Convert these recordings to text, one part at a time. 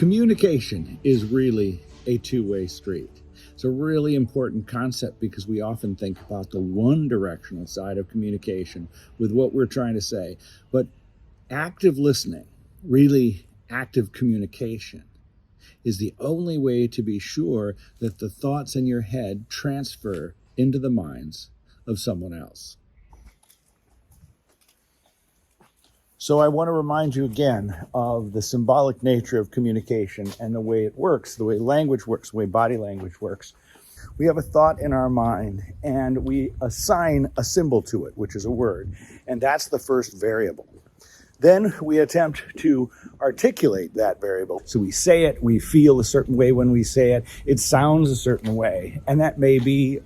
Communication is really a two-way street. It's a really important concept because we often think about the one directional side of communication with what we're trying to say. But active listening, really active communication, is the only way to be sure that the thoughts in your head transfer into the minds of someone else. So I want to remind you again of the symbolic nature of communication and the way it works, the way language works, the way body language works. We have a thought in our mind and we assign a symbol to it, which is a word, and that's the first variable. Then we attempt to articulate that variable. So we say it, we feel a certain way when we say it, it sounds a certain way, and that may be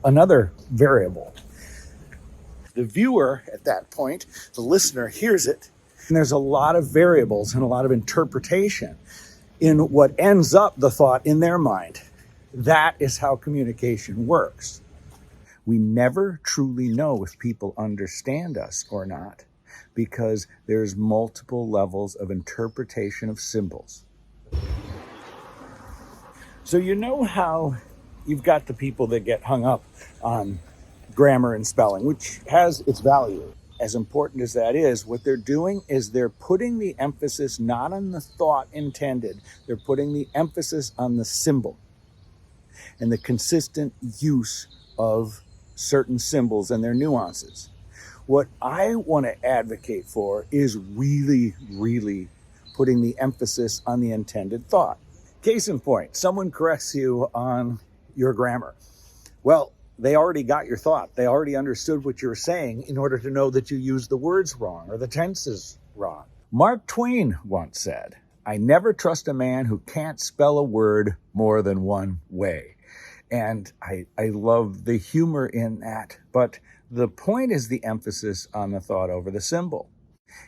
another variable. The viewer at that point, the listener, hears it, and there's a lot of variables and a lot of interpretation in what ends up the thought in their mind. That is how communication works. We never truly know if people understand us or not because there's multiple levels of interpretation of symbols. So you know how you've got the people that get hung up on grammar and spelling, which has its value. As important as that is, what they're doing is they're putting the emphasis not on the thought intended, they're putting the emphasis on the symbol and the consistent use of certain symbols and their nuances. What I want to advocate for is really putting the emphasis on the intended thought. Case in point, someone corrects you on your grammar. Well, they already got your thought. They already understood what you were saying in order to know that you used the words wrong or the tenses wrong. Mark Twain once said, "I never trust a man who can't spell a word more than one way." And I love the humor in that. But the point is the emphasis on the thought over the symbol.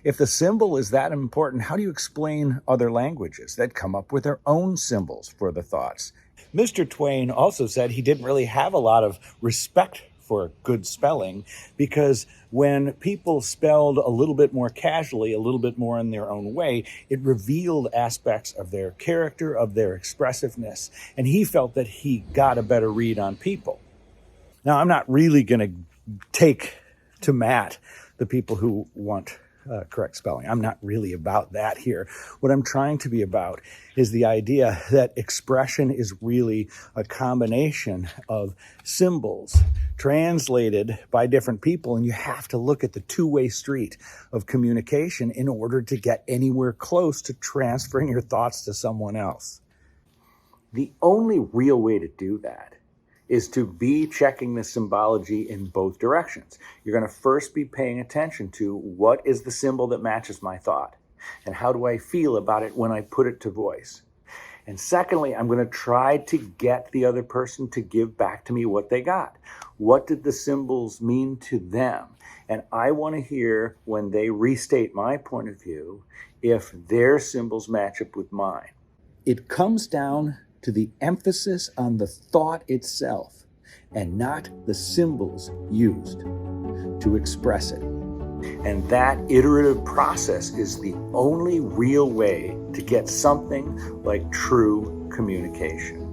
If the symbol is that important, how do you explain other languages that come up with their own symbols for the thoughts? Mr. Twain also said he didn't really have a lot of respect for good spelling because when people spelled a little bit more casually, a little bit more in their own way, it revealed aspects of their character, of their expressiveness, and he felt that he got a better read on people. Now, I'm not really going to take to Matt the people who want correct spelling. I'm not really about that here. What I'm trying to be about is the idea that expression is really a combination of symbols translated by different people, and you have to look at the two-way street of communication in order to get anywhere close to transferring your thoughts to someone else. The only real way to do that is to be checking the symbology in both directions. You're going to first be paying attention to what is the symbol that matches my thought, and how do I feel about it when I put it to voice. And secondly, I'm going to try to get the other person to give back to me what they got. What did the symbols mean to them? And I want to hear when they restate my point of view if their symbols match up with mine. It comes down to the emphasis on the thought itself and not the symbols used to express it. And that iterative process is the only real way to get something like true communication.